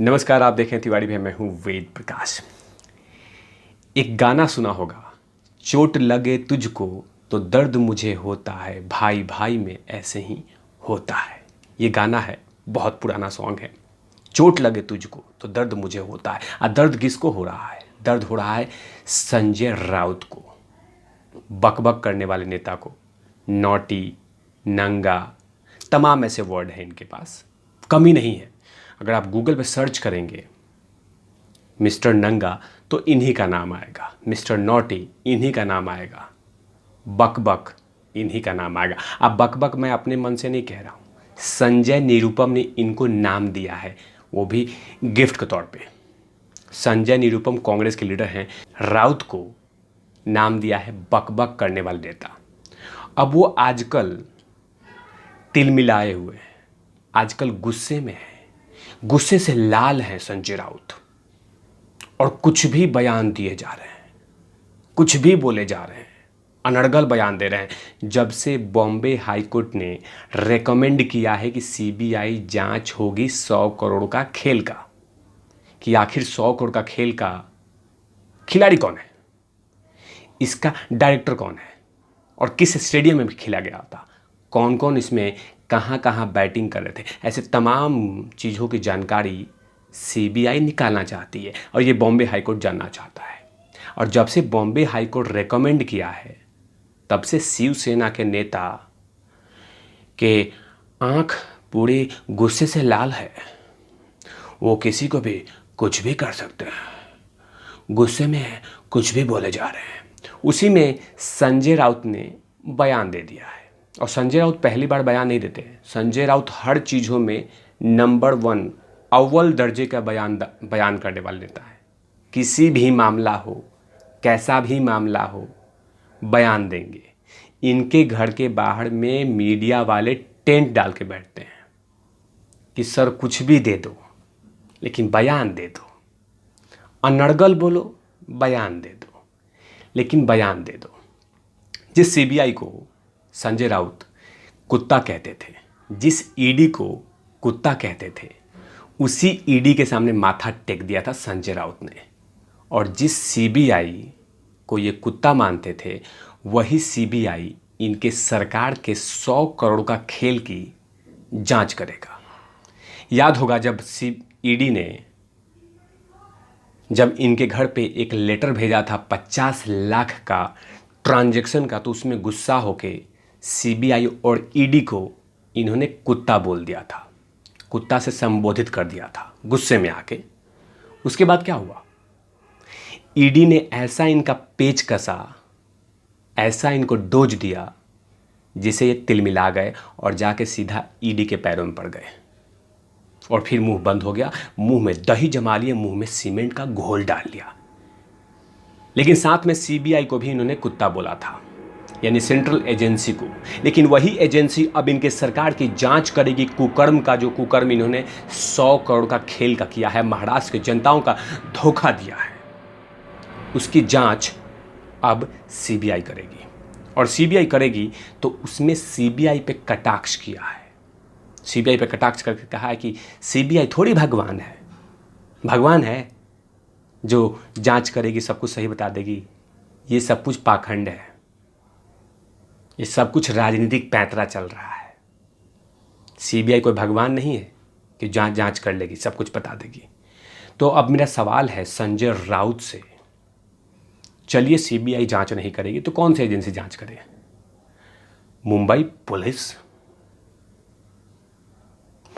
नमस्कार, आप देखें तिवारी भाई, मैं हूँ वेद प्रकाश। एक गाना सुना होगा, चोट लगे तुझको तो दर्द मुझे होता है, भाई भाई में ऐसे ही होता है। ये गाना है, बहुत पुराना सॉन्ग है। चोट लगे तुझको तो दर्द मुझे होता है। और दर्द किसको हो रहा है? दर्द हो रहा है संजय राउत को, बकबक करने वाले नेता को। नॉटी, नंगा, तमाम ऐसे वर्ड हैं इनके पास, कमी नहीं है। अगर आप गूगल पे सर्च करेंगे मिस्टर नंगा तो इन्हीं का नाम आएगा, मिस्टर नॉटी इन्हीं का नाम आएगा, बकबक इन्हीं का नाम आएगा। अब बकबक मैं अपने मन से नहीं कह रहा हूँ, संजय निरुपम ने इनको नाम दिया है, वो भी गिफ्ट के तौर पे। संजय निरुपम कांग्रेस के लीडर हैं, राउत को नाम दिया है बकबक करने वाले नेता। अब वो आजकल तिलमिलाए हुए हैं, आजकल गुस्से में हैं, गुस्से से लाल हैं संजय राउत, और कुछ भी बयान दिए जा रहे हैं, कुछ भी बोले जा रहे हैं, अनर्गल बयान दे रहे हैं। जब से बॉम्बे हाई कोर्ट ने रेकमेंड किया है कि सीबीआई जांच होगी 100 करोड़ का खेल का, कि आखिर 100 करोड़ का खेल का खिलाड़ी कौन है, इसका डायरेक्टर कौन है, और किस स्टेडियम में भी खेला गया था, कौन कौन इसमें कहाँ कहाँ बैटिंग कर रहे थे, ऐसे तमाम चीज़ों की जानकारी सीबीआई निकालना चाहती है, और ये बॉम्बे हाई कोर्ट जानना चाहता है। और जब से बॉम्बे हाई कोर्ट रेकमेंड किया है, तब से शिवसेना के नेता के आंख पूरी गुस्से से लाल है। वो किसी को भी कुछ भी कर सकते हैं, गुस्से में कुछ भी बोले जा रहे हैं। उसी में संजय राउत ने बयान दे दिया है, और संजय राउत पहली बार बयान नहीं देते। संजय राउत हर चीज़ों में नंबर 1 अव्वल दर्जे का बयान करने वाले नेता है। किसी भी मामला हो, कैसा भी मामला हो, बयान देंगे। इनके घर के बाहर में मीडिया वाले टेंट डाल के बैठते हैं कि सर कुछ भी दे दो, लेकिन बयान दे दो, अनर्गल बोलो, बयान दे दो, लेकिन बयान दे दो। जिस सीबीआई को संजय राउत कुत्ता कहते थे, जिस ईडी को कुत्ता कहते थे, उसी ईडी के सामने माथा टेक दिया था संजय राउत ने। और जिस सीबीआई को ये कुत्ता मानते थे, वही सीबीआई इनके सरकार के 100 करोड़ का खेल की जांच करेगा। याद होगा जब ईडी ने जब इनके घर पे एक लेटर भेजा था 50 लाख का ट्रांजैक्शन का, तो उसमें गुस्सा होके सीबीआई और ईडी को इन्होंने कुत्ता बोल दिया था, कुत्ता से संबोधित कर दिया था गुस्से में आके। उसके बाद क्या हुआ? ईडी ने ऐसा इनका पेच कसा, ऐसा इनको डोज दिया, जिसे ये तिलमिला गए और जाके सीधा ईडी के पैरों में पड़ गए। और फिर मुंह बंद हो गया, मुंह में दही जमा लिए, मुंह में सीमेंट का घोल डाल लिया। लेकिन साथ में सीबीआई को भी इन्होंने कुत्ता बोला था, यानी सेंट्रल एजेंसी को। लेकिन वही एजेंसी अब इनके सरकार की जांच करेगी, कुकर्म का, जो कुकर्म इन्होंने 100 करोड़ का खेल का किया है, महाराष्ट्र की जनताओं का धोखा दिया है, उसकी जांच अब सीबीआई करेगी। और सीबीआई करेगी तो उसमें सीबीआई पे कटाक्ष किया है, सीबीआई पे कटाक्ष करके कहा है कि सीबीआई थोड़ी भगवान है, भगवान है जो जांच करेगी, सब कुछ सही बता देगी। ये सब कुछ पाखंड है, ये सब कुछ राजनीतिक पैंतरा चल रहा है। सीबीआई कोई भगवान नहीं है कि जांच कर लेगी, सब कुछ बता देगी। तो अब मेरा सवाल है संजय राउत से, चलिए सीबीआई जांच नहीं करेगी तो कौन सी एजेंसी जांच करे? मुंबई पुलिस।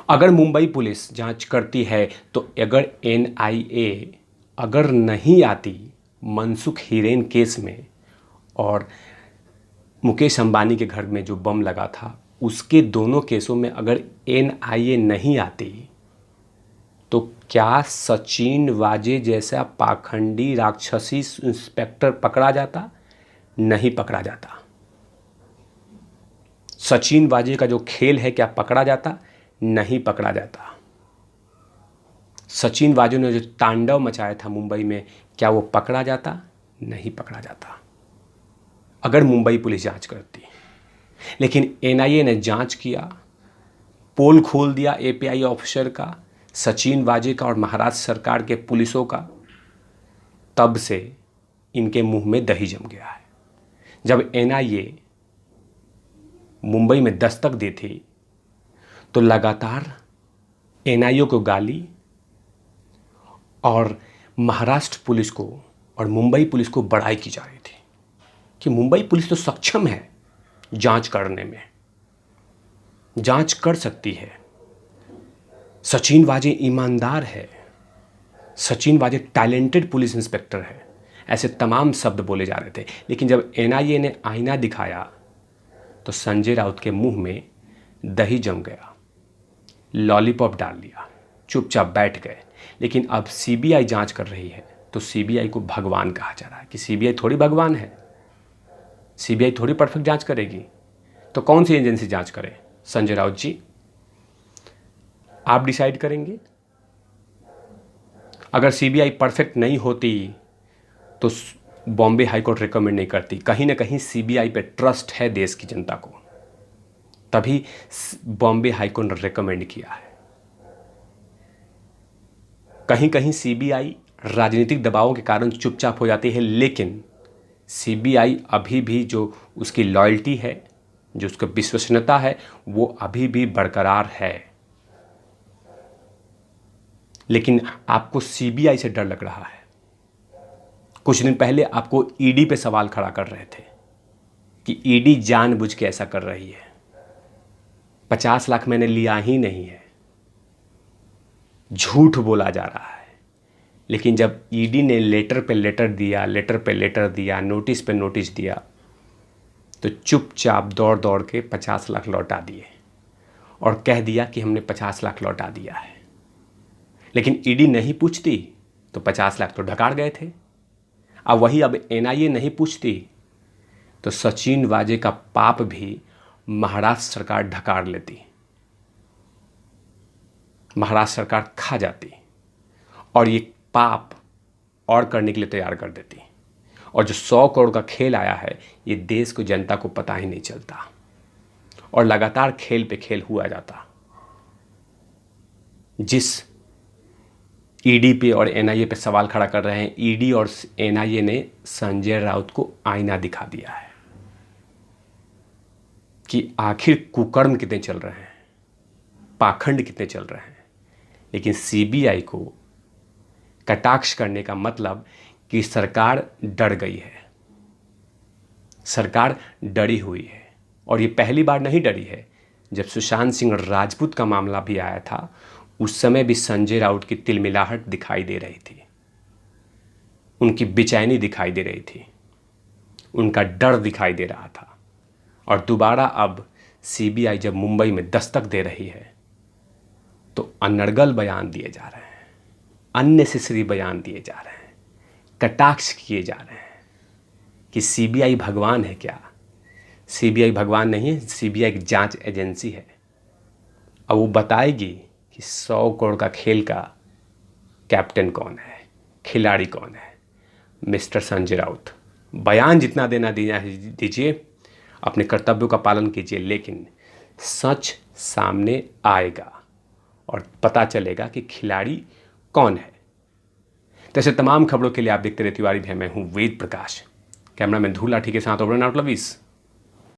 अगर मुंबई पुलिस जांच करती है तो अगर एनआईए अगर नहीं आती मनसुख हिरेन केस में, और मुकेश अंबानी के घर में जो बम लगा था, उसके दोनों केसों में अगर एनआईए नहीं आती, तो क्या सचिन वाजे जैसा पाखंडी राक्षसी इंस्पेक्टर पकड़ा जाता? नहीं पकड़ा जाता। सचिन वाजे का जो खेल है, क्या पकड़ा जाता? नहीं पकड़ा जाता। सचिन वाजे ने जो तांडव मचाया था मुंबई में, क्या वो पकड़ा जाता? नहीं पकड़ा जाता, अगर मुंबई पुलिस जांच करती। लेकिन एनआईए ने जांच किया, पोल खोल दिया एपीआई ऑफिसर का, सचिन वाजे का और महाराष्ट्र सरकार के पुलिसों का, तब से इनके मुंह में दही जम गया है। जब एनआईए मुंबई में दस्तक दी थी तो लगातार एनआईए को गाली और महाराष्ट्र पुलिस को और मुंबई पुलिस को बड़ाई की जा रही थी कि मुंबई पुलिस तो सक्षम है जांच करने में, जांच कर सकती है, सचिन वाजे ईमानदार है, सचिन वाजे टैलेंटेड पुलिस इंस्पेक्टर है। ऐसे तमाम शब्द बोले जा रहे थे। लेकिन जब एनआईए ने आईना दिखाया तो संजय राउत के मुंह में दही जम गया, लॉलीपॉप डाल लिया, चुपचाप बैठ गए। लेकिन अब सीबीआई जांच कर रही है तो सीबीआई को भगवान कहा जा रहा है कि सीबीआई थोड़ी भगवान है, सीबीआई थोड़ी परफेक्ट जांच करेगी। तो कौन सी एजेंसी जांच करे? संजय राउत जी, आप डिसाइड करेंगे। अगर सीबीआई परफेक्ट नहीं होती तो बॉम्बे हाईकोर्ट रिकमेंड नहीं करती। कहीं ना कहीं सीबीआई पे ट्रस्ट है देश की जनता को, तभी बॉम्बे हाईकोर्ट ने रिकमेंड किया है। कहीं कहीं सीबीआई राजनीतिक दबावों के कारण चुपचाप हो जाती है, लेकिन सीबीआई अभी भी जो उसकी लॉयल्टी है, जो उसकी विश्वसनीयता है, वो अभी भी बरकरार है। लेकिन आपको सीबीआई से डर लग रहा है। कुछ दिन पहले आपको ईडी पे सवाल खड़ा कर रहे थे कि ईडी जानबूझ के ऐसा कर रही है, 50 लाख मैंने लिया ही नहीं है, झूठ बोला जा रहा है। लेकिन जब ईडी ने लेटर पे लेटर दिया, लेटर पे लेटर दिया, नोटिस पे नोटिस दिया, तो चुपचाप दौड़ दौड़ के 50 लाख लौटा दिए और कह दिया कि हमने 50 लाख लौटा दिया है। लेकिन ईडी नहीं पूछती तो 50 लाख तो ढकार गए थे। अब वही अब एनआईए नहीं पूछती तो सचिन वाजे का पाप भी महाराष्ट्र सरकार ढकार लेती, महाराष्ट्र सरकार खा जाती और ये पाप और करने के लिए तैयार कर देती। और जो 100 करोड़ का खेल आया है, ये देश को, जनता को पता ही नहीं चलता और लगातार खेल पे खेल हुआ जाता। जिस ईडी पे और एनआईए पे सवाल खड़ा कर रहे हैं, ईडी और एनआईए ने संजय राउत को आईना दिखा दिया है कि आखिर कुकर्म कितने चल रहे हैं, पाखंड कितने चल रहे हैं। लेकिन सीबीआई को कटाक्ष करने का मतलब कि सरकार डर गई है, सरकार डरी हुई है। और ये पहली बार नहीं डरी है। जब सुशांत सिंह राजपूत का मामला भी आया था, उस समय भी संजय राउत की तिलमिलाहट दिखाई दे रही थी, उनकी बेचैनी दिखाई दे रही थी, उनका डर दिखाई दे रहा था। और दोबारा अब सीबीआई जब मुंबई में दस्तक दे रही है तो अनर्गल बयान दिए जा रहे हैं, अननेसेसरी बयान दिए जा रहे हैं, कटाक्ष किए जा रहे हैं कि सीबीआई भगवान है क्या? सीबीआई भगवान नहीं है, सीबीआई एक जांच एजेंसी है। अब वो बताएगी कि 100 करोड़ का खेल का कैप्टन कौन है, खिलाड़ी कौन है। मिस्टर संजय राउत, बयान जितना देना दीजिए, अपने कर्तव्यों का पालन कीजिए, लेकिन सच सामने आएगा और पता चलेगा कि खिलाड़ी कौन है। तो ऐसे तमाम खबरों के लिए आप देखते रहे तिवारी भैया। मैं हूँ वेद प्रकाश, कैमरामैन धूल लाठी के साथ ओवर एंड आउट लवीज।